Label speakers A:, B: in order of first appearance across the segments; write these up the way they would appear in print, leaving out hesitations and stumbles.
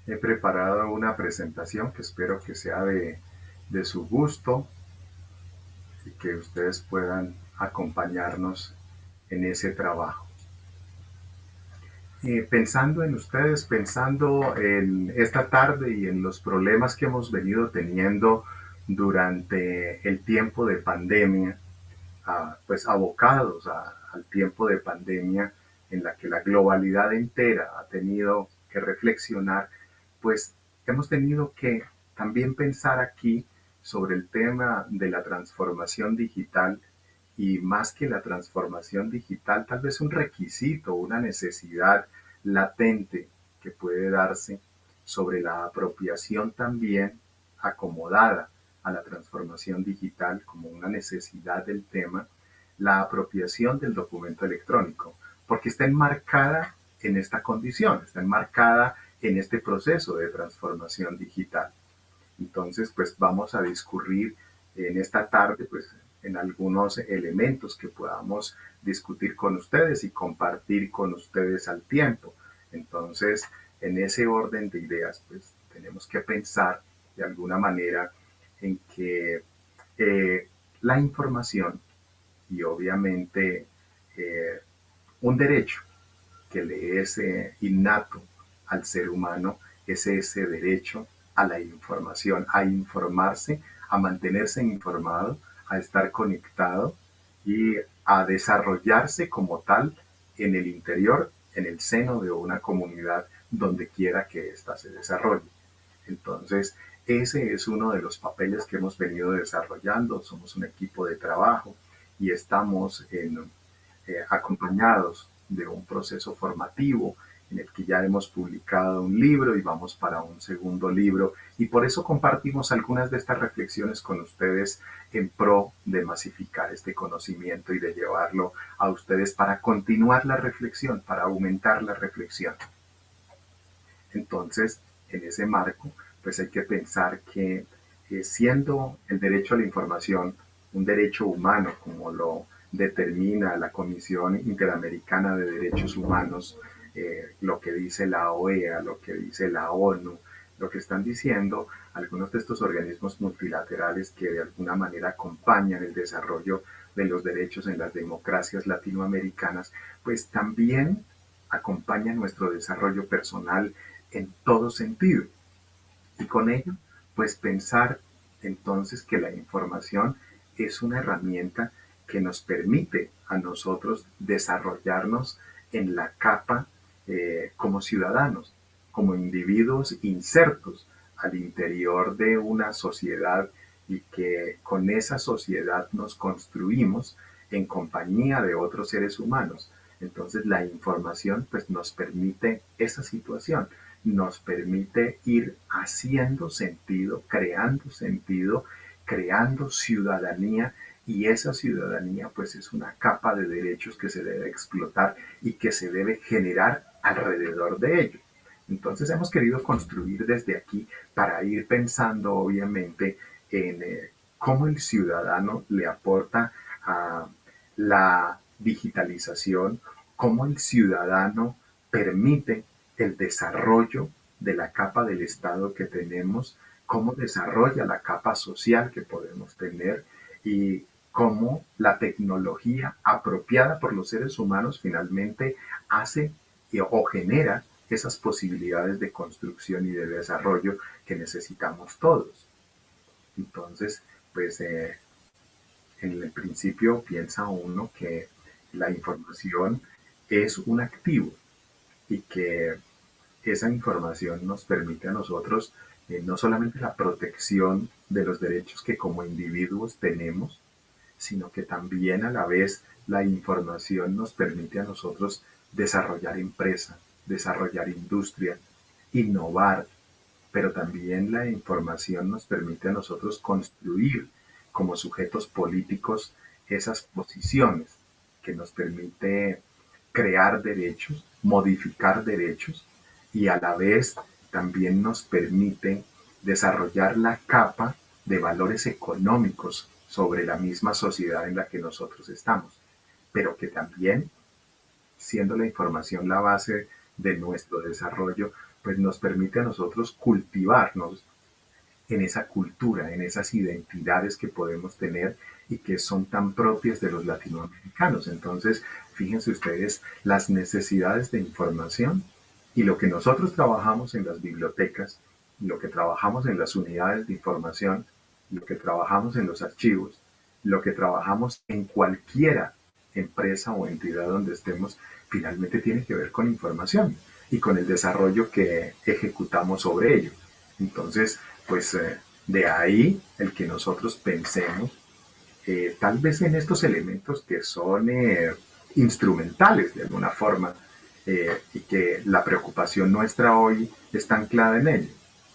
A: He preparado una presentación que espero que sea de su gusto y que ustedes puedan acompañarnos en ese trabajo. Pensando en ustedes, pensando en esta tarde y en los problemas que hemos venido teniendo durante el tiempo de pandemia, pues abocados al tiempo de pandemia en la que la globalidad entera ha tenido que reflexionar, pues hemos tenido que también pensar aquí sobre el tema de la transformación digital y más que la transformación digital, tal vez un requisito, una necesidad latente que puede darse sobre la apropiación también acomodada a la transformación digital como una necesidad del tema, la apropiación del documento electrónico, porque está enmarcada en esta condición, está enmarcada en este proceso de transformación digital. Entonces, pues vamos a discurrir en esta tarde, pues en algunos elementos que podamos discutir con ustedes y compartir con ustedes al tiempo. Entonces, en ese orden de ideas, pues tenemos que pensar de alguna manera en que la información y obviamente eh, un derecho que le es innato al ser humano es ese derecho a la información, a informarse, a mantenerse informado, a estar conectado y a desarrollarse como tal en el interior, en el seno de una comunidad, donde quiera que ésta se desarrolle. Entonces, ese es uno de los papeles que hemos venido desarrollando. Somos un equipo de trabajo y estamos acompañados de un proceso formativo en el que ya hemos publicado un libro y vamos para un segundo libro y por eso compartimos algunas de estas reflexiones con ustedes en pro de masificar este conocimiento y de llevarlo a ustedes para continuar la reflexión, para aumentar la reflexión. Entonces, en ese marco, pues hay que pensar que siendo el derecho a la información un derecho humano, como lo determina la Comisión Interamericana de Derechos Humanos, lo que dice la OEA, lo que dice la ONU, lo que están diciendo algunos de estos organismos multilaterales que de alguna manera acompañan el desarrollo de los derechos en las democracias latinoamericanas, pues también acompañan nuestro desarrollo personal en todo sentido. Y con ello, pues pensar entonces que la información es una herramienta que nos permite a nosotros desarrollarnos en la capa como ciudadanos, como individuos insertos al interior de una sociedad y que con esa sociedad nos construimos en compañía de otros seres humanos. Entonces la información pues nos permite esa situación, nos permite ir haciendo sentido, creando ciudadanía y esa ciudadanía pues es una capa de derechos que se debe explotar y que se debe generar alrededor de ello. Entonces hemos querido construir desde aquí para ir pensando obviamente en cómo el ciudadano le aporta a la digitalización, cómo el ciudadano permite el desarrollo de la capa del Estado que tenemos, cómo desarrolla la capa social que podemos tener y cómo la tecnología apropiada por los seres humanos finalmente hace o genera esas posibilidades de construcción y de desarrollo que necesitamos todos. Entonces, pues en el principio piensa uno que la información es un activo y que esa información nos permite a nosotros no solamente la protección de los derechos que como individuos tenemos, sino que también a la vez la información nos permite a nosotros desarrollar empresa, desarrollar industria, innovar, pero también la información nos permite a nosotros construir como sujetos políticos esas posiciones que nos permite crear derechos, modificar derechos y a la vez también nos permite desarrollar la capa de valores económicos sobre la misma sociedad en la que nosotros estamos, pero que también siendo la información la base de nuestro desarrollo, pues nos permite a nosotros cultivarnos en esa cultura, en esas identidades que podemos tener y que son tan propias de los latinoamericanos. Entonces, fíjense ustedes las necesidades de información y lo que nosotros trabajamos en las bibliotecas, lo que trabajamos en las unidades de información, lo que trabajamos en los archivos, lo que trabajamos en cualquiera empresa o entidad donde estemos, finalmente tiene que ver con información y con el desarrollo que ejecutamos sobre ello. Entonces, pues de ahí el que nosotros pensemos tal vez en estos elementos que son instrumentales de alguna forma y que la preocupación nuestra hoy está anclada en ello.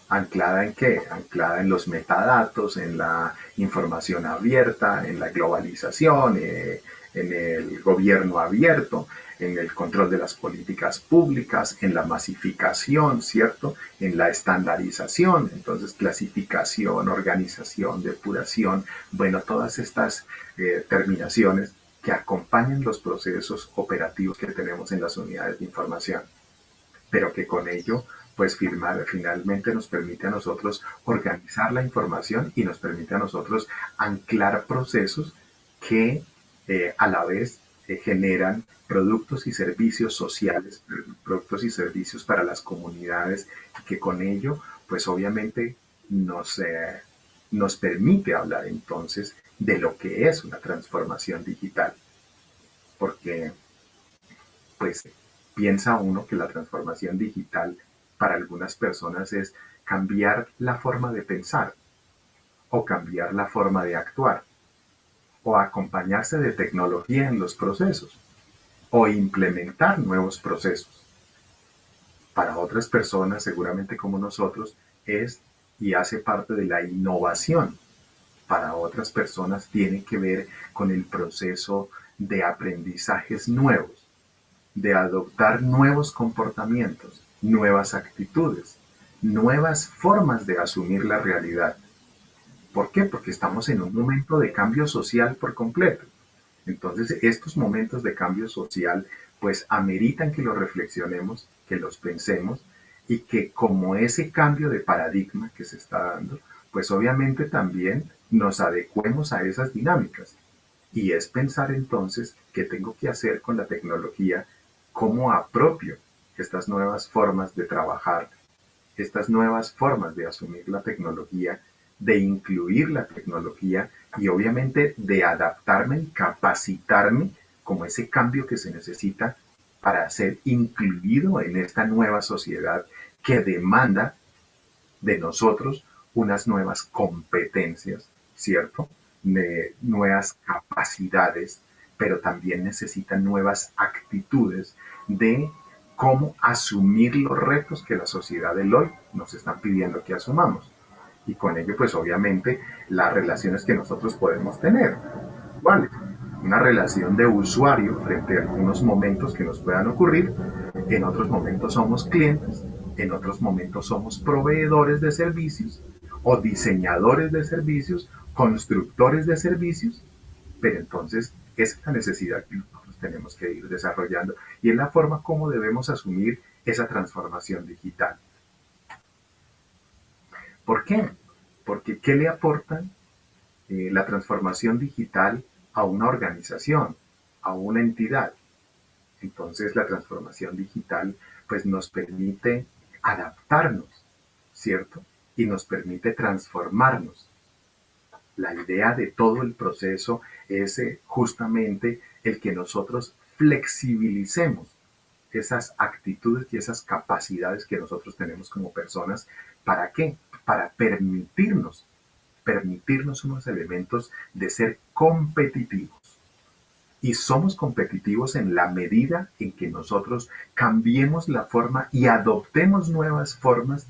A: ¿Anclada en qué? Anclada en los metadatos, en la información abierta, en la globalización, en el gobierno abierto, en el control de las políticas públicas, en la masificación, ¿cierto? En la estandarización, entonces clasificación, organización, depuración, bueno, todas estas terminaciones que acompañan los procesos operativos que tenemos en las unidades de información, pero que con ello pues finalmente nos permite a nosotros organizar la información y nos permite a nosotros anclar procesos que a la vez generan productos y servicios sociales, productos y servicios para las comunidades y que con ello pues obviamente nos permite hablar entonces de lo que es una transformación digital, porque pues piensa uno que la transformación digital para algunas personas es cambiar la forma de pensar o cambiar la forma de actuar o acompañarse de tecnología en los procesos o implementar nuevos procesos. Para otras personas, seguramente como nosotros, es y hace parte de la innovación. Para otras personas tiene que ver con el proceso de aprendizajes nuevos, de adoptar nuevos comportamientos, nuevas actitudes, nuevas formas de asumir la realidad. ¿Por qué? Porque estamos en un momento de cambio social por completo. Entonces, estos momentos de cambio social, pues ameritan que los reflexionemos, que los pensemos y que como ese cambio de paradigma que se está dando, pues obviamente también nos adecuemos a esas dinámicas. Y es pensar entonces qué tengo que hacer con la tecnología, cómo apropio estas nuevas formas de trabajar, estas nuevas formas de asumir la tecnología, de incluir la tecnología y obviamente de adaptarme y capacitarme como ese cambio que se necesita para ser incluido en esta nueva sociedad que demanda de nosotros unas nuevas competencias, ¿cierto? De nuevas capacidades, pero también necesitan nuevas actitudes de cómo asumir los retos que la sociedad del hoy nos están pidiendo que asumamos. Y con ello, pues obviamente, las relaciones que nosotros podemos tener. ¿Vale? Una relación de usuario frente a algunos momentos que nos puedan ocurrir. En otros momentos somos clientes, en otros momentos somos proveedores de servicios o diseñadores de servicios, constructores de servicios, pero entonces esa es la necesidad que nosotros tenemos que ir desarrollando y es la forma como debemos asumir esa transformación digital. ¿Por qué? Porque ¿qué le aporta la transformación digital a una organización, a una entidad? Entonces la transformación digital pues nos permite adaptarnos, ¿cierto? Y nos permite transformarnos. La idea de todo el proceso es justamente el que nosotros flexibilicemos esas actitudes y esas capacidades que nosotros tenemos como personas. ¿Para qué? Para permitirnos unos elementos de ser competitivos. Y somos competitivos en la medida en que nosotros cambiemos la forma y adoptemos nuevas formas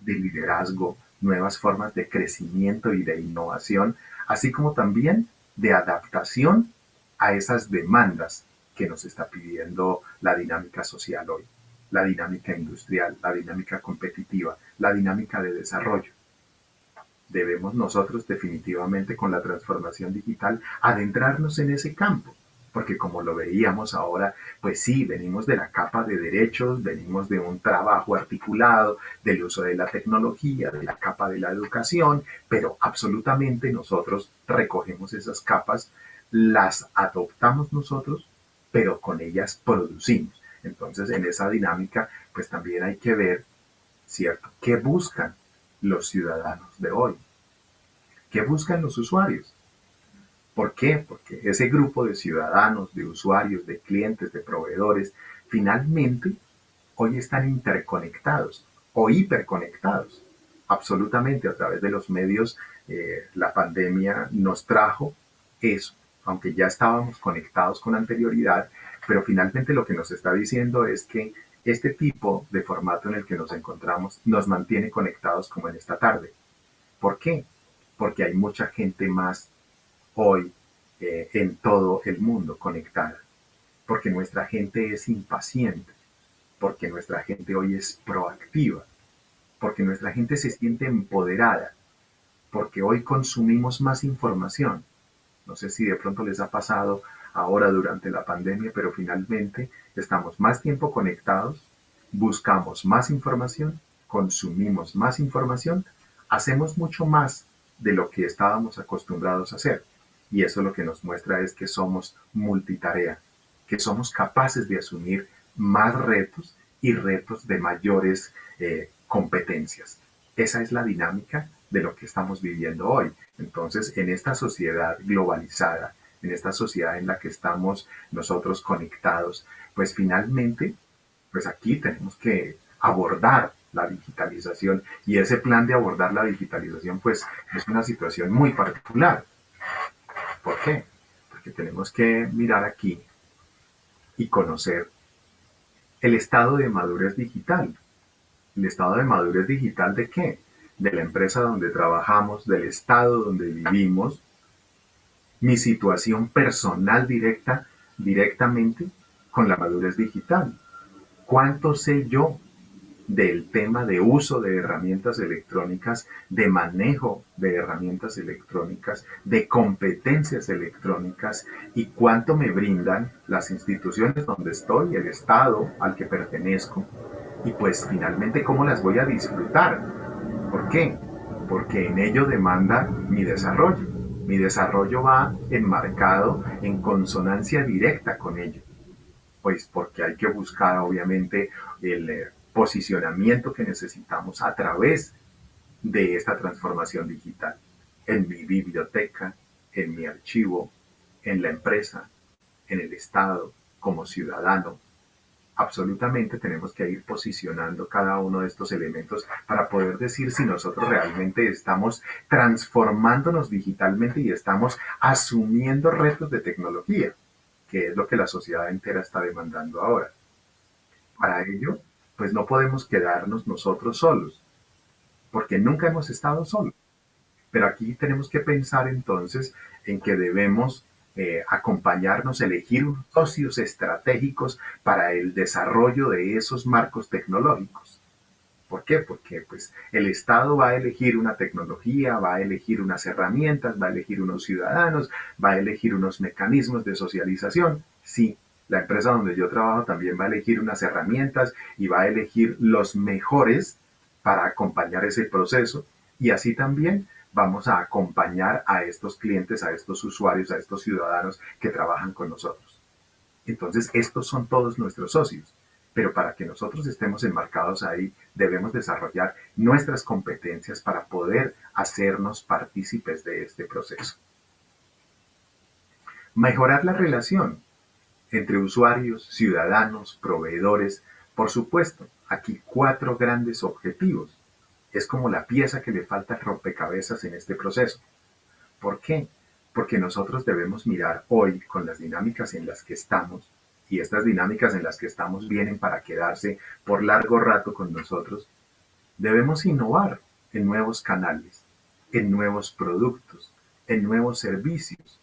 A: de liderazgo, nuevas formas de crecimiento y de innovación, así como también de adaptación a esas demandas que nos está pidiendo la dinámica social hoy, la dinámica industrial, la dinámica competitiva, la dinámica de desarrollo. Debemos nosotros definitivamente con la transformación digital adentrarnos en ese campo. porque como lo veíamos ahora, pues sí, venimos de la capa de derechos, venimos de un trabajo articulado, del uso de la tecnología, de la capa de la educación, pero absolutamente nosotros recogemos esas capas, las adoptamos nosotros, pero con ellas producimos. Entonces, en esa dinámica, pues también hay que ver, ¿cierto? ¿Qué buscan los ciudadanos de hoy? ¿Qué buscan los usuarios? ¿Por qué? Porque ese grupo de ciudadanos, de usuarios, de clientes, de proveedores, finalmente hoy están interconectados o hiperconectados. Absolutamente, a través de los medios, la pandemia nos trajo eso, aunque ya estábamos conectados con anterioridad, pero finalmente lo que nos está diciendo es que este tipo de formato en el que nos encontramos nos mantiene conectados como en esta tarde. ¿Por qué? Porque hay mucha gente más hoy en todo el mundo conectada, porque nuestra gente es impaciente, porque nuestra gente hoy es proactiva, porque nuestra gente se siente empoderada, porque hoy consumimos más información. No sé si de pronto les ha pasado ahora durante la pandemia, pero finalmente estamos más tiempo conectados, buscamos más información, consumimos más información, hacemos mucho más de lo que estábamos acostumbrados a hacer. Y eso lo que nos muestra es que somos multitarea, que somos capaces de asumir más retos y retos de mayores competencias. Esa es la dinámica de lo que estamos viviendo hoy. Entonces, en esta sociedad globalizada, en esta sociedad en la que estamos nosotros conectados, pues finalmente, pues aquí tenemos que abordar la digitalización y ese plan de abordar la digitalización, pues es una situación muy particular. ¿Por qué? Porque tenemos que mirar aquí y conocer el estado de madurez digital. ¿El estado de madurez digital de qué? De la empresa donde trabajamos, del estado donde vivimos, mi situación personal directamente con la madurez digital. ¿Cuánto sé yo del tema de uso de herramientas electrónicas, de manejo de herramientas electrónicas, de competencias electrónicas y cuánto me brindan las instituciones donde estoy, el Estado al que pertenezco y pues finalmente cómo las voy a disfrutar? ¿Por qué? Porque en ello demanda mi desarrollo. Mi desarrollo va enmarcado en consonancia directa con ello. Pues porque hay que buscar obviamente el posicionamiento que necesitamos a través de esta transformación digital. En mi biblioteca, en mi archivo, en la empresa, en el Estado, como ciudadano, absolutamente tenemos que ir posicionando cada uno de estos elementos para poder decir si nosotros realmente estamos transformándonos digitalmente y estamos asumiendo retos de tecnología, que es lo que la sociedad entera está demandando ahora. Para ello, pues no podemos quedarnos nosotros solos, porque nunca hemos estado solos. Pero aquí tenemos que pensar entonces en que debemos acompañarnos, elegir unos socios estratégicos para el desarrollo de esos marcos tecnológicos. ¿Por qué? Porque pues, el Estado va a elegir una tecnología, va a elegir unas herramientas, va a elegir unos ciudadanos, va a elegir unos mecanismos de socialización. Sí, la empresa donde yo trabajo también va a elegir unas herramientas y va a elegir los mejores para acompañar ese proceso. Y así también vamos a acompañar a estos clientes, a estos usuarios, a estos ciudadanos que trabajan con nosotros. Entonces, estos son todos nuestros socios. Pero para que nosotros estemos enmarcados ahí, debemos desarrollar nuestras competencias para poder hacernos partícipes de este proceso. Mejorar la relación entre usuarios, ciudadanos, proveedores. Por supuesto, aquí cuatro grandes objetivos. Es como la pieza que le falta al rompecabezas en este proceso. ¿Por qué? Porque nosotros debemos mirar hoy con las dinámicas en las que estamos, y estas dinámicas en las que estamos vienen para quedarse por largo rato con nosotros, debemos innovar en nuevos canales, en nuevos productos, en nuevos servicios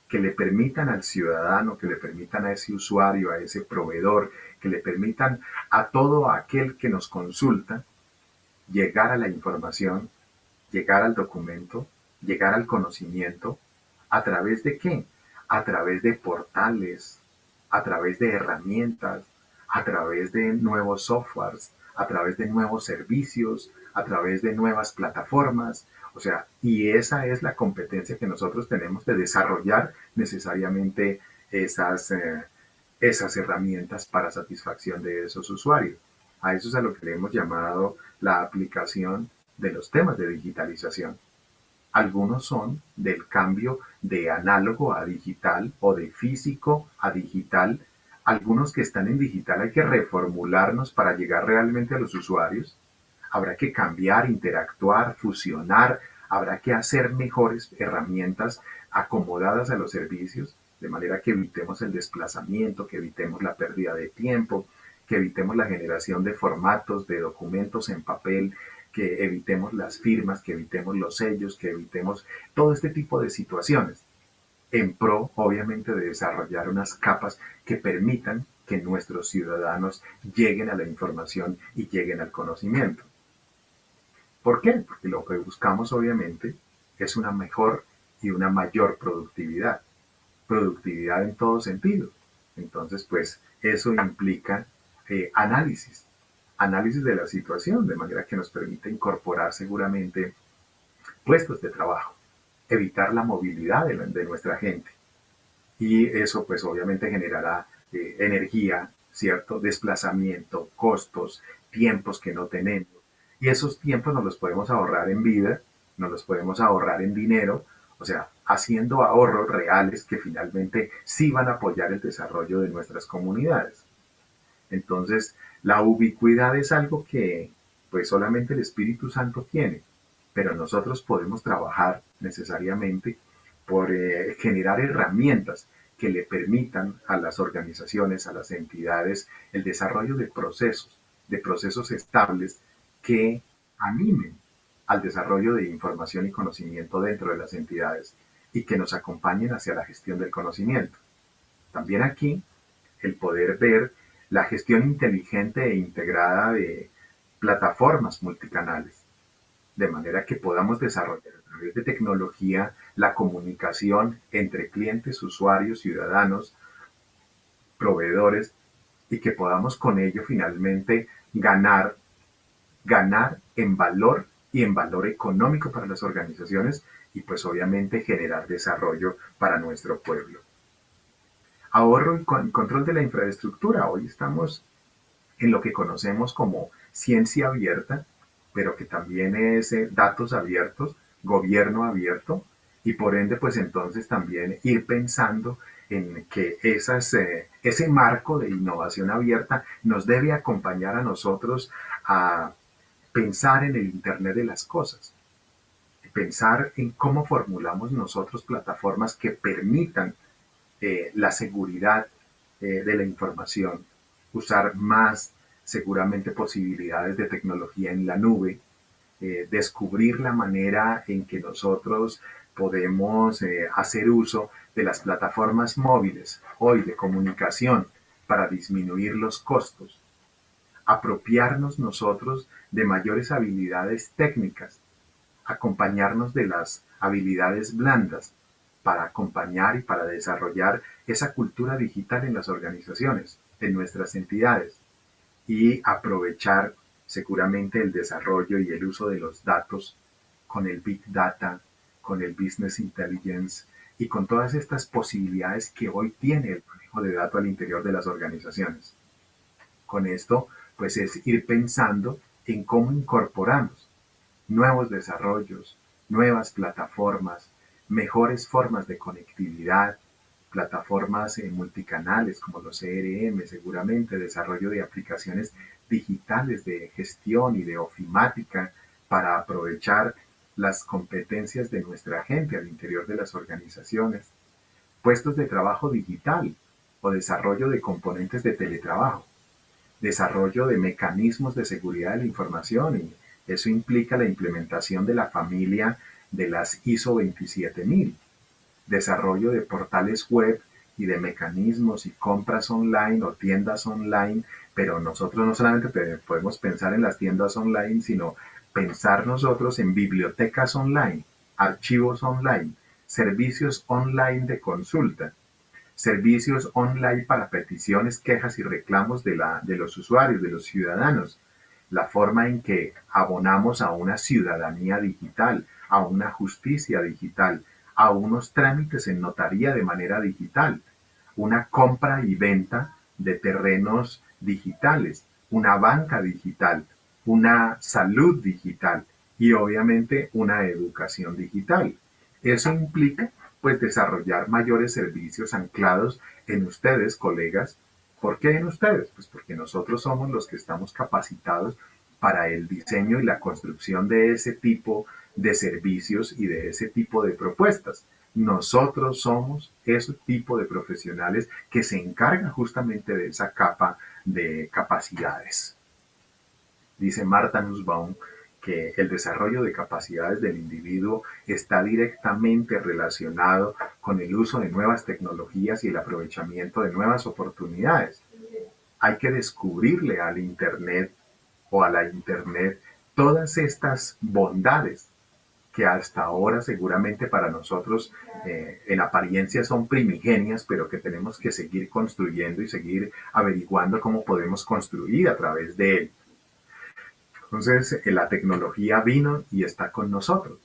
A: que le permitan al ciudadano, que le permitan a ese usuario, a ese proveedor, que le permitan a todo aquel que nos consulta llegar a la información, llegar al documento, llegar al conocimiento, ¿a través de qué? a través de portales, a través de herramientas, a través de nuevos softwares, a través de nuevos servicios, a través de nuevas plataformas. O sea, y esa es la competencia que nosotros tenemos de desarrollar necesariamente esas, esas herramientas para satisfacción de esos usuarios. A eso es a lo que le hemos llamado la aplicación de los temas de digitalización. Algunos son del cambio de análogo a digital o de físico a digital. Algunos que están en digital hay que reformularnos para llegar realmente a los usuarios. Habrá que cambiar, interactuar, fusionar. Habrá que hacer mejores herramientas acomodadas a los servicios, de manera que evitemos el desplazamiento, que evitemos la pérdida de tiempo, que evitemos la generación de formatos, de documentos en papel, que evitemos las firmas, que evitemos los sellos, que evitemos todo este tipo de situaciones, en pro, obviamente, de desarrollar unas capas que permitan que nuestros ciudadanos lleguen a la información y lleguen al conocimiento. ¿Por qué? Porque lo que buscamos, obviamente, es una mejor y una mayor productividad. Productividad en todo sentido. Entonces, pues eso implica análisis, análisis de la situación, de manera que nos permite incorporar seguramente puestos de trabajo, evitar la movilidad de nuestra gente. Y eso pues obviamente generará energía, ¿cierto? Desplazamiento, costos, tiempos que no tenemos. Y esos tiempos nos los podemos ahorrar en vida, nos los podemos ahorrar en dinero, o sea, haciendo ahorros reales que finalmente sí van a apoyar el desarrollo de nuestras comunidades. Entonces, la ubicuidad es algo que pues solamente el Espíritu Santo tiene, pero nosotros podemos trabajar necesariamente por generar herramientas que le permitan a las organizaciones, a las entidades, el desarrollo de procesos estables que animen al desarrollo de información y conocimiento dentro de las entidades y que nos acompañen hacia la gestión del conocimiento. También aquí el poder ver la gestión inteligente e integrada de plataformas multicanales, de manera que podamos desarrollar a través de tecnología la comunicación entre clientes, usuarios, ciudadanos, proveedores, y que podamos con ello finalmente ganar en valor y en valor económico para las organizaciones y pues obviamente generar desarrollo para nuestro pueblo. Ahorro y control de la infraestructura. Hoy estamos en lo que conocemos como ciencia abierta, pero que también es datos abiertos, gobierno abierto, y por ende, pues entonces también ir pensando en que ese marco de innovación abierta nos debe acompañar a nosotros a pensar en el Internet de las cosas, pensar en cómo formulamos nosotros plataformas que permitan la seguridad de la información, usar más seguramente posibilidades de tecnología en la nube, descubrir la manera en que nosotros podemos hacer uso de las plataformas móviles hoy de comunicación para disminuir los costos, apropiarnos nosotros de mayores habilidades técnicas, acompañarnos de las habilidades blandas para acompañar y para desarrollar esa cultura digital en las organizaciones, en nuestras entidades y aprovechar seguramente el desarrollo y el uso de los datos con el Big Data, con el Business Intelligence y con todas estas posibilidades que hoy tiene el manejo de datos al interior de las organizaciones. Con esto, pues es ir pensando en cómo incorporamos nuevos desarrollos, nuevas plataformas, mejores formas de conectividad, plataformas multicanales como los CRM, seguramente desarrollo de aplicaciones digitales de gestión y de ofimática para aprovechar las competencias de nuestra gente al interior de las organizaciones, puestos de trabajo digital o desarrollo de componentes de teletrabajo, desarrollo de mecanismos de seguridad de la información y eso implica la implementación de la familia de las ISO 27000, desarrollo de portales web y de mecanismos y compras online o tiendas online, pero nosotros no solamente podemos pensar en las tiendas online, sino pensar nosotros en bibliotecas online, archivos online, servicios online de consulta, servicios online para peticiones, quejas y reclamos de los usuarios, de los ciudadanos, la forma en que abonamos a una ciudadanía digital, a una justicia digital, a unos trámites en notaría de manera digital, una compra y venta de terrenos digitales, una banca digital, una salud digital y obviamente una educación digital. Eso implica pues desarrollar mayores servicios anclados en ustedes, colegas. ¿Por qué en ustedes? Pues porque nosotros somos los que estamos capacitados para el diseño y la construcción de ese tipo de servicios y de ese tipo de propuestas. Nosotros somos ese tipo de profesionales que se encargan justamente de esa capa de capacidades. Dice Martha Nussbaum que el desarrollo de capacidades del individuo está directamente relacionado con el uso de nuevas tecnologías y el aprovechamiento de nuevas oportunidades. Hay que descubrirle al Internet o a la Internet todas estas bondades que hasta ahora seguramente para nosotros en apariencia son primigenias, pero que tenemos que seguir construyendo y seguir averiguando cómo podemos construir a través de él. Entonces, la tecnología vino y está con nosotros.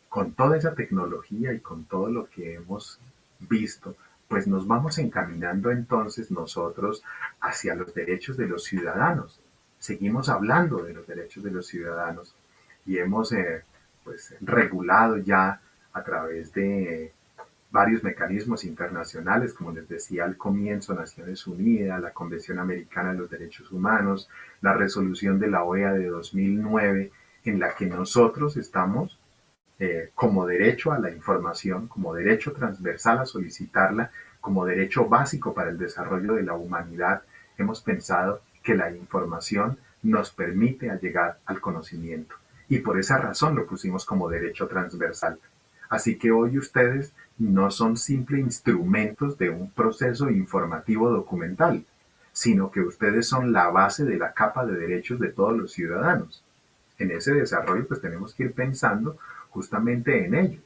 A: Con toda esa tecnología y con todo lo que hemos visto, pues nos vamos encaminando entonces nosotros hacia los derechos de los ciudadanos. Seguimos hablando de los derechos de los ciudadanos y hemos pues regulado ya a través de varios mecanismos internacionales, como les decía al comienzo, Naciones Unidas, la Convención Americana de los Derechos Humanos, la resolución de la OEA de 2009, en la que nosotros estamos como derecho a la información, como derecho transversal a solicitarla, como derecho básico para el desarrollo de la humanidad, hemos pensado que la información nos permite llegar al conocimiento. Y por esa razón lo pusimos como derecho transversal. Así que hoy ustedes no son simples instrumentos de un proceso informativo documental, sino que ustedes son la base de la capa de derechos de todos los ciudadanos. En ese desarrollo pues tenemos que ir pensando justamente en ello,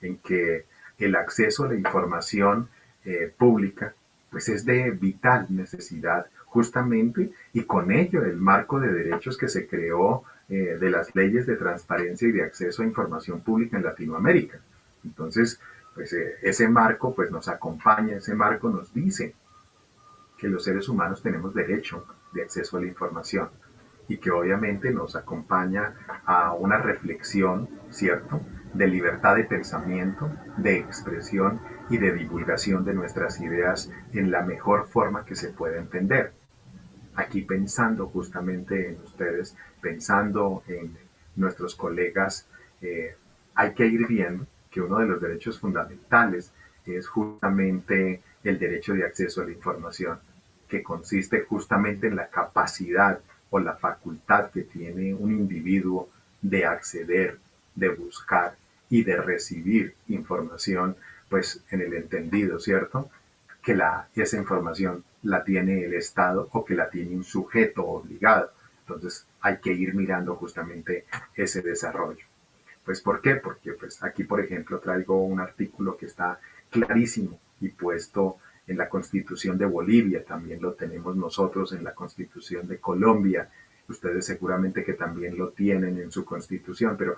A: en que el acceso a la información pública pues es de vital necesidad justamente y con ello el marco de derechos que se creó de las leyes de transparencia y de acceso a información pública en Latinoamérica. Entonces, pues ese marco pues nos acompaña, ese marco nos dice que los seres humanos tenemos derecho de acceso a la información y que obviamente nos acompaña a una reflexión, ¿cierto?, de libertad de pensamiento, de expresión y de divulgación de nuestras ideas en la mejor forma que se pueda entender. Aquí pensando justamente en ustedes, pensando en nuestros colegas, hay que ir viendo que uno de los derechos fundamentales es justamente el derecho de acceso a la información, que consiste justamente en la capacidad o la facultad que tiene un individuo de acceder, de buscar y de recibir información, pues en el entendido, ¿cierto? Que esa información la tiene el Estado o que la tiene un sujeto obligado. Entonces hay que ir mirando justamente ese desarrollo. Pues ¿por qué? Porque pues aquí, por ejemplo, traigo un artículo que está clarísimo y puesto en la Constitución de Bolivia, también lo tenemos nosotros en la Constitución de Colombia, ustedes seguramente que también lo tienen en su Constitución, pero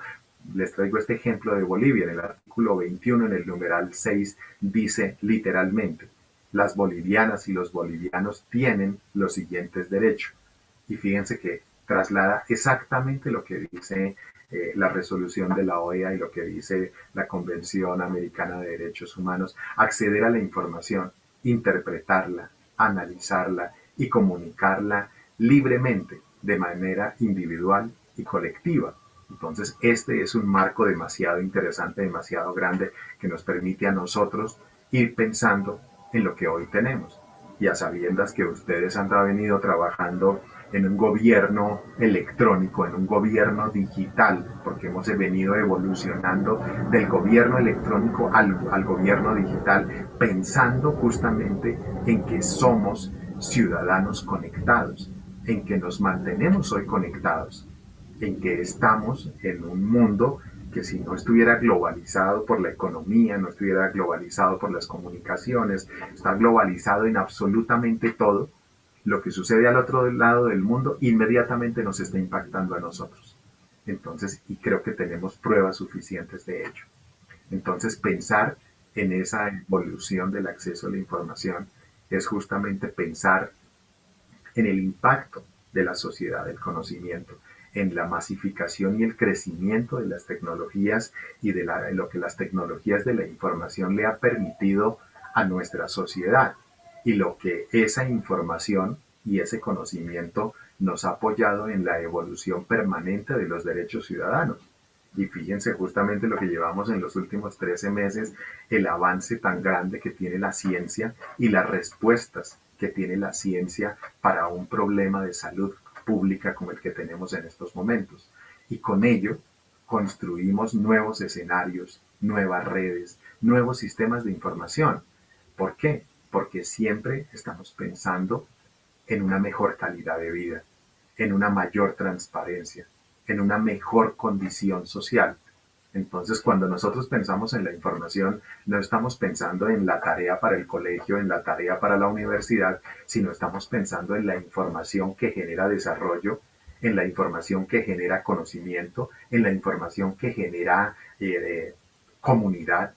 A: les traigo este ejemplo de Bolivia. En el artículo 21, en el numeral 6, dice literalmente, las bolivianas y los bolivianos tienen los siguientes derechos. Y fíjense que traslada exactamente lo que dice la resolución de la OEA y lo que dice la Convención Americana de Derechos Humanos, acceder a la información, interpretarla, analizarla y comunicarla libremente, de manera individual y colectiva. Entonces, este es un marco demasiado interesante, demasiado grande, que nos permite a nosotros ir pensando en lo que hoy tenemos. Y a sabiendas que ustedes han venido trabajando en un gobierno electrónico, en un gobierno digital, porque hemos venido evolucionando del gobierno electrónico al gobierno digital, pensando justamente en que somos ciudadanos conectados, en que nos mantenemos hoy conectados, en que estamos en un mundo que si no estuviera globalizado por la economía, no estuviera globalizado por las comunicaciones, está globalizado en absolutamente todo, lo que sucede al otro lado del mundo inmediatamente nos está impactando a nosotros. Entonces, y creo que tenemos pruebas suficientes de ello. Entonces, pensar en esa evolución del acceso a la información es justamente pensar en el impacto de la sociedad del conocimiento, en la masificación y el crecimiento de las tecnologías y de lo que las tecnologías de la información le ha permitido a nuestra sociedad y lo que esa información y ese conocimiento nos ha apoyado en la evolución permanente de los derechos ciudadanos. Y fíjense justamente lo que llevamos en los últimos 13 meses, el avance tan grande que tiene la ciencia y las respuestas que tiene la ciencia para un problema de salud pública como el que tenemos en estos momentos. Y con ello construimos nuevos escenarios, nuevas redes, nuevos sistemas de información. ¿Por qué? Porque siempre estamos pensando en una mejor calidad de vida, en una mayor transparencia, en una mejor condición social. Entonces, cuando nosotros pensamos en la información, no estamos pensando en la tarea para el colegio, en la tarea para la universidad, sino estamos pensando en la información que genera desarrollo, en la información que genera conocimiento, en la información que genera comunidad,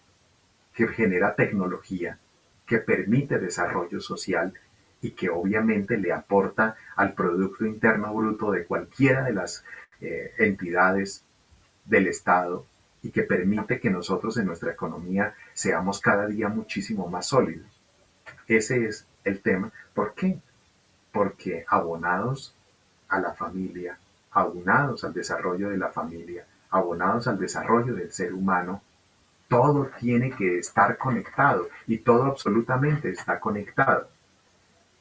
A: que genera tecnología, que permite desarrollo social y que obviamente le aporta al Producto Interno Bruto de cualquiera de las entidades del Estado y que permite que nosotros en nuestra economía seamos cada día muchísimo más sólidos. Ese es el tema. ¿Por qué? Porque abonados a la familia, abonados al desarrollo de la familia, abonados al desarrollo del ser humano, todo tiene que estar conectado y todo absolutamente está conectado.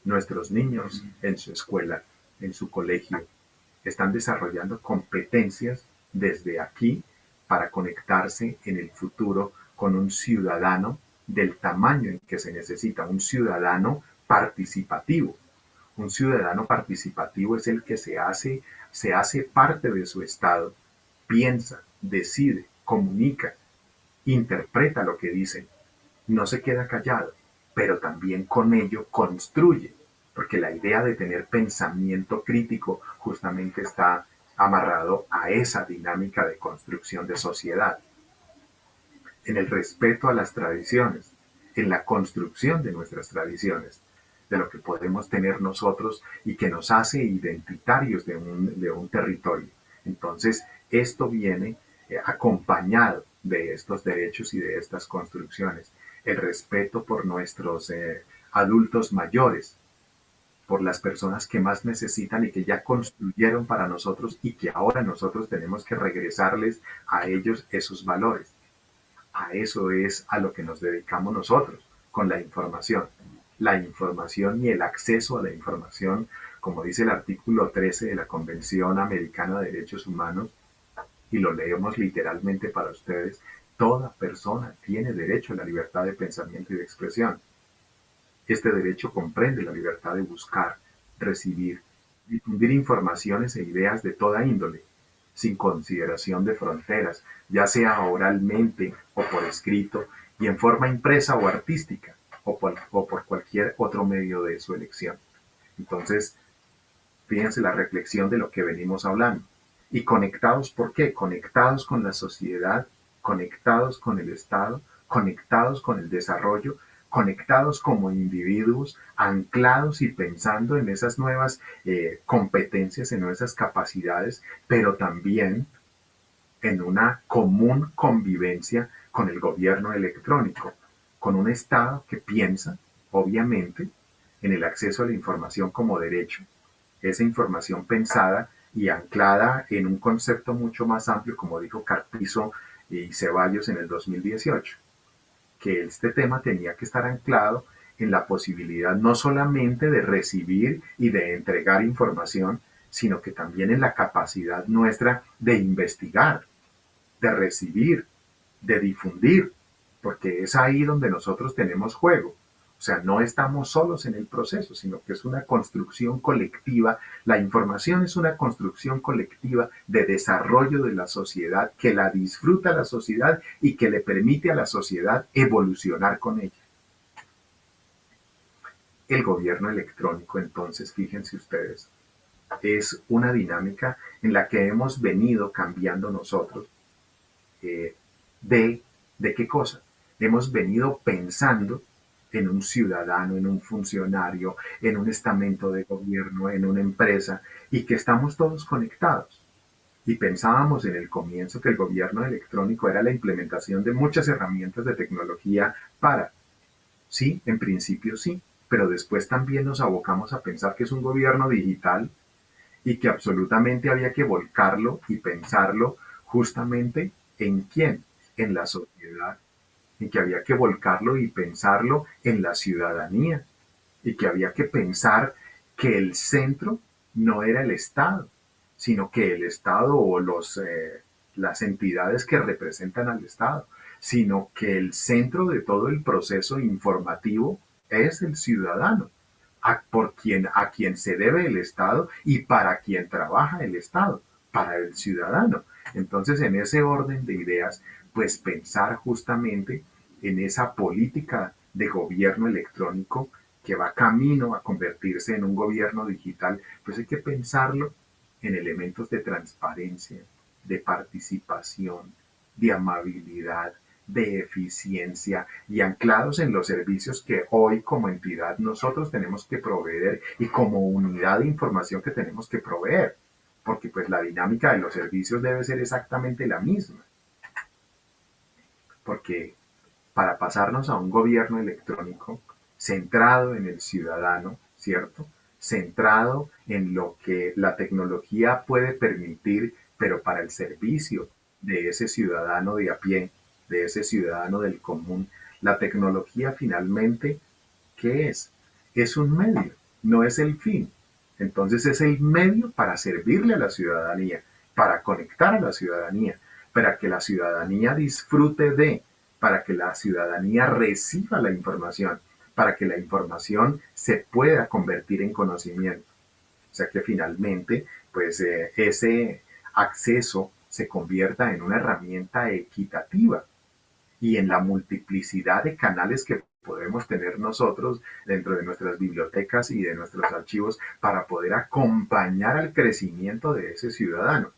A: Nuestros niños en su escuela, en su colegio, están desarrollando competencias desde aquí para conectarse en el futuro con un ciudadano del tamaño en que se necesita, un ciudadano participativo. Un ciudadano participativo es el que se hace parte de su Estado, piensa, decide, comunica, interpreta lo que dicen, no se queda callado, pero también con ello construye, porque la idea de tener pensamiento crítico justamente está amarrado a esa dinámica de construcción de sociedad, en el respeto a las tradiciones, en la construcción de nuestras tradiciones, de lo que podemos tener nosotros y que nos hace identitarios de un territorio. Entonces, esto viene acompañado de estos derechos y de estas construcciones. El respeto por nuestros adultos mayores, por las personas que más necesitan y que ya construyeron para nosotros y que ahora nosotros tenemos que regresarles a ellos esos valores. A eso es a lo que nos dedicamos nosotros con la información. La información y el acceso a la información, como dice el artículo 13 de la Convención Americana de Derechos Humanos, y lo leemos literalmente para ustedes, toda persona tiene derecho a la libertad de pensamiento y de expresión. Este derecho comprende la libertad de buscar, recibir, difundir informaciones e ideas de toda índole, sin consideración de fronteras, ya sea oralmente o por escrito, y en forma impresa o artística, o por cualquier otro medio de su elección. Entonces, fíjense la reflexión de lo que venimos hablando. Y conectados, ¿por qué? Conectados con la sociedad, conectados con el Estado, conectados con el desarrollo, conectados como individuos, anclados y pensando en esas nuevas competencias, en esas capacidades, pero también en una común convivencia con el gobierno electrónico, con un Estado que piensa, obviamente, en el acceso a la información como derecho, esa información pensada y anclada en un concepto mucho más amplio, como dijo Carpizo y Ceballos en el 2018, que este tema tenía que estar anclado en la posibilidad no solamente de recibir y de entregar información, sino que también en la capacidad nuestra de investigar, de recibir, de difundir, porque es ahí donde nosotros tenemos juego. O sea, no estamos solos en el proceso, sino que es una construcción colectiva. La información es una construcción colectiva de desarrollo de la sociedad que la disfruta la sociedad y que le permite a la sociedad evolucionar con ella. El gobierno electrónico, entonces, fíjense ustedes, es una dinámica en la que hemos venido cambiando nosotros eh, de, ¿de qué cosa? Hemos venido pensando en un ciudadano, en un funcionario, en un estamento de gobierno, en una empresa, y que estamos todos conectados. Y pensábamos en el comienzo que el gobierno electrónico era la implementación de muchas herramientas de tecnología para, sí, en principio sí, pero después también nos abocamos a pensar que es un gobierno digital y que absolutamente había que volcarlo y pensarlo justamente en quién, en la sociedad, y que había que volcarlo y pensarlo en la ciudadanía, y que había que pensar que el centro no era el Estado, sino que el Estado o las entidades que representan al Estado, sino que el centro de todo el proceso informativo es el ciudadano, a quien se debe el Estado y para quien trabaja el Estado, para el ciudadano. Entonces, en ese orden de ideas, pues pensar justamente en esa política de gobierno electrónico que va camino a convertirse en un gobierno digital, pues hay que pensarlo en elementos de transparencia, de participación, de amabilidad, de eficiencia y anclados en los servicios que hoy como entidad nosotros tenemos que proveer y como unidad de información que tenemos que proveer, porque pues la dinámica de los servicios debe ser exactamente la misma, porque para pasarnos a un gobierno electrónico centrado en el ciudadano, ¿cierto? Centrado en lo que la tecnología puede permitir, pero para el servicio de ese ciudadano de a pie, de ese ciudadano del común. La tecnología finalmente, ¿qué es? Es un medio, no es el fin. Entonces es el medio para servirle a la ciudadanía, para conectar a la ciudadanía, para que la ciudadanía disfrute de, para que la ciudadanía reciba la información, para que la información se pueda convertir en conocimiento. O sea que finalmente, pues ese acceso se convierta en una herramienta equitativa y en la multiplicidad de canales que podemos tener nosotros dentro de nuestras bibliotecas y de nuestros archivos para poder acompañar al crecimiento de ese ciudadano.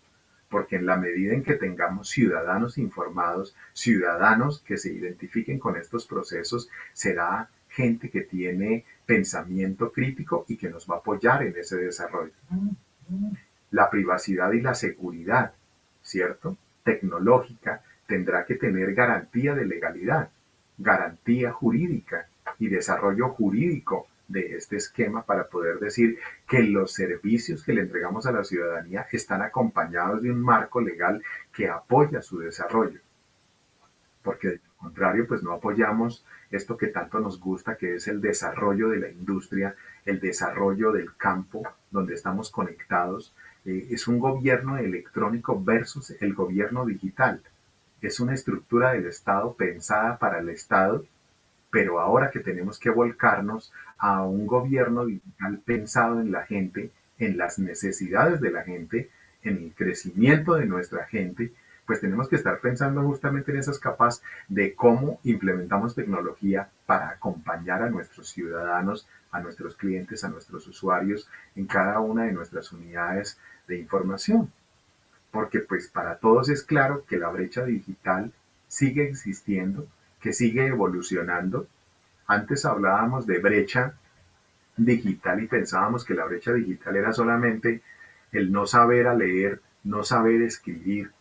A: Porque en la medida en que tengamos ciudadanos informados, ciudadanos que se identifiquen con estos procesos, será gente que tiene pensamiento crítico y que nos va a apoyar en ese desarrollo. La privacidad y la seguridad, ¿cierto? Tecnológica tendrá que tener garantía de legalidad, garantía jurídica y desarrollo jurídico de este esquema para poder decir que los servicios que le entregamos a la ciudadanía están acompañados de un marco legal que apoya su desarrollo, porque de lo contrario, pues no apoyamos esto que tanto nos gusta, que es el desarrollo de la industria, el desarrollo del campo donde estamos conectados. Es un gobierno electrónico versus el gobierno digital. Es una estructura del Estado pensada para el Estado, pero ahora que tenemos que volcarnos a un gobierno digital pensado en la gente, en las necesidades de la gente, en el crecimiento de nuestra gente, pues tenemos que estar pensando justamente en esas capas de cómo implementamos tecnología para acompañar a nuestros ciudadanos, a nuestros clientes, a nuestros usuarios en cada una de nuestras unidades de información. Porque pues para todos es claro que la brecha digital sigue existiendo, que sigue evolucionando. Antes hablábamos de brecha digital y pensábamos que la brecha digital era solamente el no saber a leer, no saber escribir,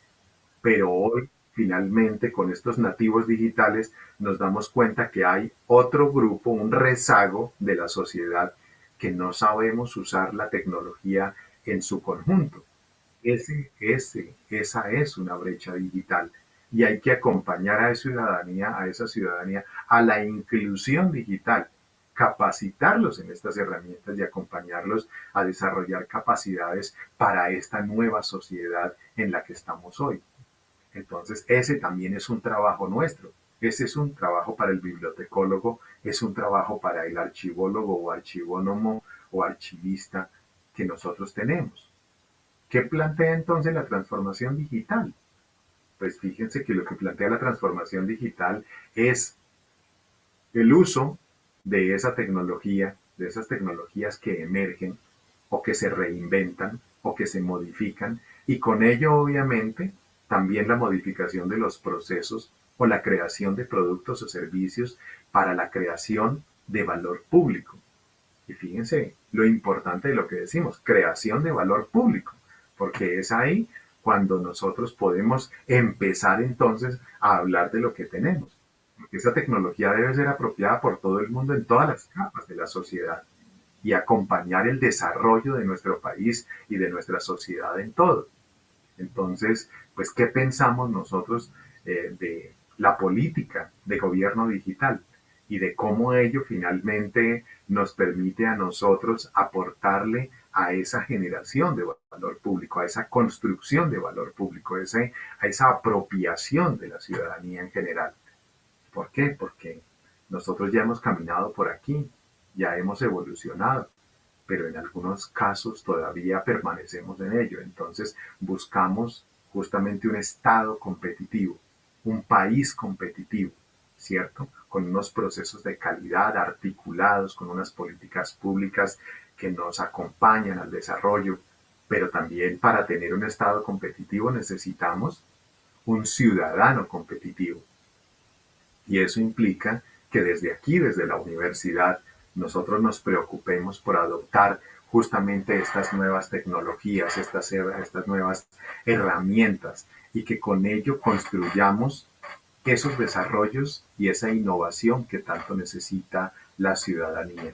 A: pero hoy finalmente con estos nativos digitales nos damos cuenta que hay otro grupo, un rezago de la sociedad que no sabemos usar la tecnología en su conjunto. Esa es una brecha digital y hay que acompañar a esa ciudadanía, a la inclusión digital, capacitarlos en estas herramientas y acompañarlos a desarrollar capacidades para esta nueva sociedad en la que estamos hoy. Entonces, ese también es un trabajo nuestro, Ese es un trabajo para el bibliotecólogo, es un trabajo para el archivólogo o archivónomo o archivista que nosotros tenemos. ¿Qué plantea entonces la transformación digital? Pues fíjense que lo que plantea la transformación digital es el uso de esa tecnología, de esas tecnologías que emergen o que se reinventan o que se modifican y con ello obviamente también la modificación de los procesos o la creación de productos o servicios para la creación de valor público. Y fíjense lo importante de lo que decimos, creación de valor público, porque es ahí cuando nosotros podemos empezar entonces a hablar de lo que tenemos. Porque esa tecnología debe ser apropiada por todo el mundo en todas las capas de la sociedad y acompañar el desarrollo de nuestro país y de nuestra sociedad en todo. Entonces, pues, ¿qué pensamos nosotros de la política de gobierno digital y de cómo ello finalmente nos permite a nosotros aportarle a esa generación de valor público, a esa construcción de valor público, a esa apropiación de la ciudadanía en general? ¿Por qué? Porque nosotros ya hemos caminado por aquí, ya hemos evolucionado, pero en algunos casos todavía permanecemos en ello. Entonces buscamos justamente un Estado competitivo, un país competitivo, ¿cierto? Con unos procesos de calidad articulados, con unas políticas públicas que nos acompañan al desarrollo, pero también para tener un Estado competitivo necesitamos un ciudadano competitivo. Y eso implica que desde aquí, desde la universidad, nosotros nos preocupemos por adoptar justamente estas nuevas tecnologías, estas nuevas herramientas y que con ello construyamos esos desarrollos y esa innovación que tanto necesita la ciudadanía.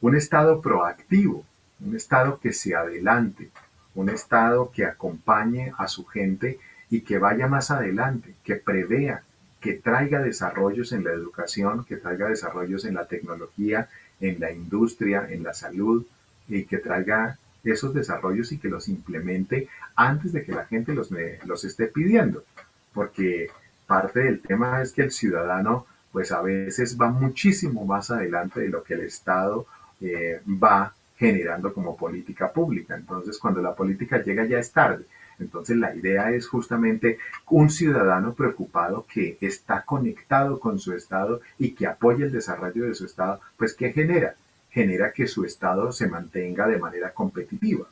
A: Un Estado proactivo, un Estado que se adelante, un Estado que acompañe a su gente y que vaya más adelante, que prevea, que traiga desarrollos en la educación, que traiga desarrollos en la tecnología, en la industria, en la salud, y que traiga esos desarrollos y que los implemente antes de que la gente los esté pidiendo. Porque parte del tema es que el ciudadano pues a veces va muchísimo más adelante de lo que el Estado va generando como política pública. Entonces, cuando la política llega ya es tarde. Entonces, la idea es justamente un ciudadano preocupado que está conectado con su Estado y que apoya el desarrollo de su Estado, pues ¿qué genera? Genera que su Estado se mantenga de manera competitiva.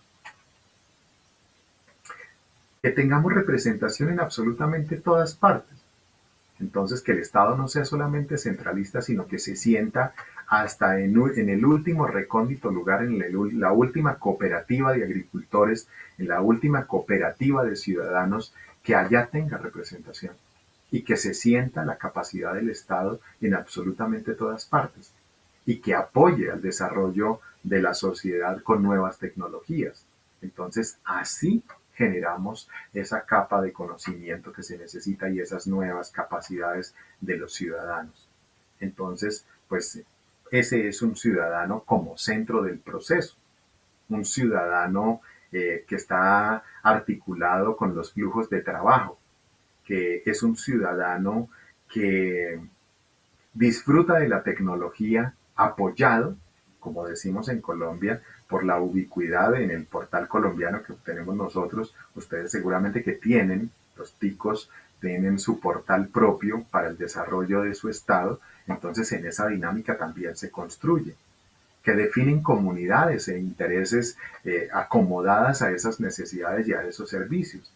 A: Que tengamos representación en absolutamente todas partes. Entonces, que el Estado no sea solamente centralista, sino que se sienta hasta en el último recóndito lugar, en la última cooperativa de agricultores, en la última cooperativa de ciudadanos, que allá tenga representación y que se sienta la capacidad del Estado en absolutamente todas partes y que apoye al desarrollo de la sociedad con nuevas tecnologías. Entonces, así generamos esa capa de conocimiento que se necesita y esas nuevas capacidades de los ciudadanos. Entonces, pues ese es un ciudadano como centro del proceso, un ciudadano que está articulado con los flujos de trabajo, que es un ciudadano que disfruta de la tecnología apoyado, como decimos en Colombia, por la ubicuidad en el portal colombiano que tenemos nosotros. Ustedes seguramente que tienen, los ticos tienen su portal propio para el desarrollo de su estado, entonces en esa dinámica también se construye, que definen comunidades e intereses acomodadas a esas necesidades y a esos servicios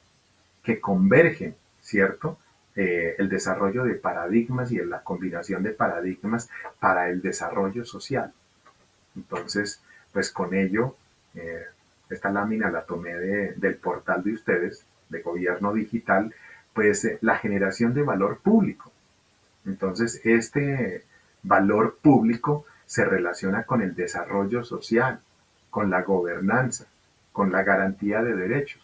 A: que convergen, ¿cierto? El desarrollo de paradigmas y la combinación de paradigmas para el desarrollo social. Entonces, pues con ello, eh, esta lámina la tomé del portal de ustedes, de gobierno digital, pues la generación de valor público. Entonces, este valor público se relaciona con el desarrollo social, con la gobernanza, con la garantía de derechos,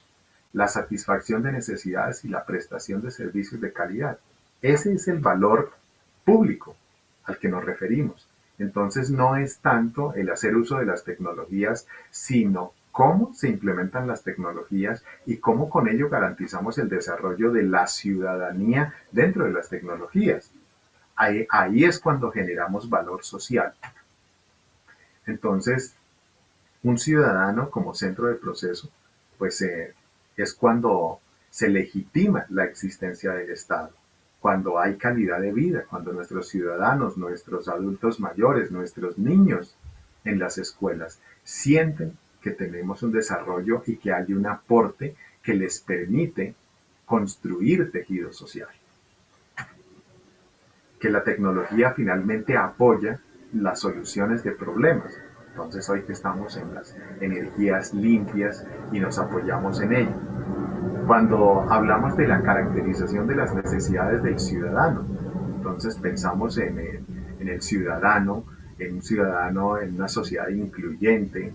A: la satisfacción de necesidades y la prestación de servicios de calidad. Ese es el valor público al que nos referimos. Entonces no es tanto el hacer uso de las tecnologías, sino cómo se implementan las tecnologías y cómo con ello garantizamos el desarrollo de la ciudadanía dentro de las tecnologías. Ahí es cuando generamos valor social. Entonces, un ciudadano como centro de proceso, pues es cuando se legitima la existencia del Estado, cuando hay calidad de vida, cuando nuestros ciudadanos, nuestros adultos mayores, nuestros niños en las escuelas sienten que tenemos un desarrollo y que hay un aporte que les permite construir tejido social, que la tecnología finalmente apoya las soluciones de problemas. Entonces hoy que estamos en las energías limpias y nos apoyamos en ello. Cuando hablamos de la caracterización de las necesidades del ciudadano, entonces pensamos en el ciudadano, en un ciudadano en una sociedad incluyente,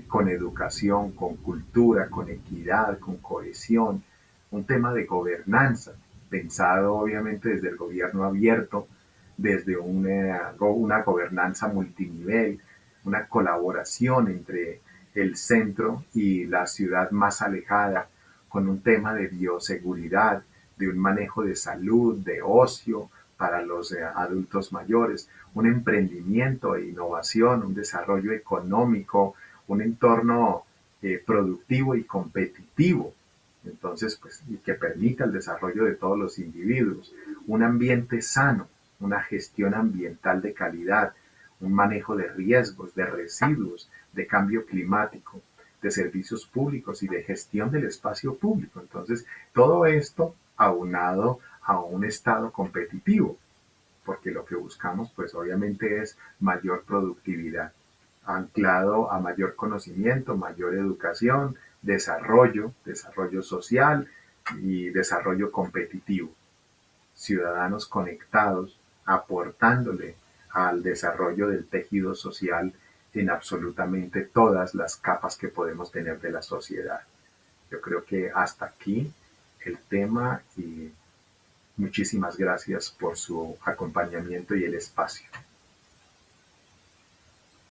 A: con educación, con cultura, con equidad, con cohesión, un tema de gobernanza, pensado obviamente desde el gobierno abierto, desde una gobernanza multinivel, una colaboración entre el centro y la ciudad más alejada, con un tema de bioseguridad, de un manejo de salud, de ocio para los adultos mayores, un emprendimiento e innovación, un desarrollo económico, un entorno productivo y competitivo. Entonces, pues, y que permita el desarrollo de todos los individuos, un ambiente sano, una gestión ambiental de calidad, un manejo de riesgos, de residuos, de cambio climático, de servicios públicos y de gestión del espacio público. Entonces, todo esto aunado a un estado competitivo, porque lo que buscamos, pues obviamente es mayor productividad, anclado a mayor conocimiento, mayor educación, desarrollo social y desarrollo competitivo. Ciudadanos conectados, aportándole al desarrollo del tejido social en absolutamente todas las capas que podemos tener de la sociedad. Yo creo que hasta aquí el tema y muchísimas gracias por su acompañamiento y el espacio.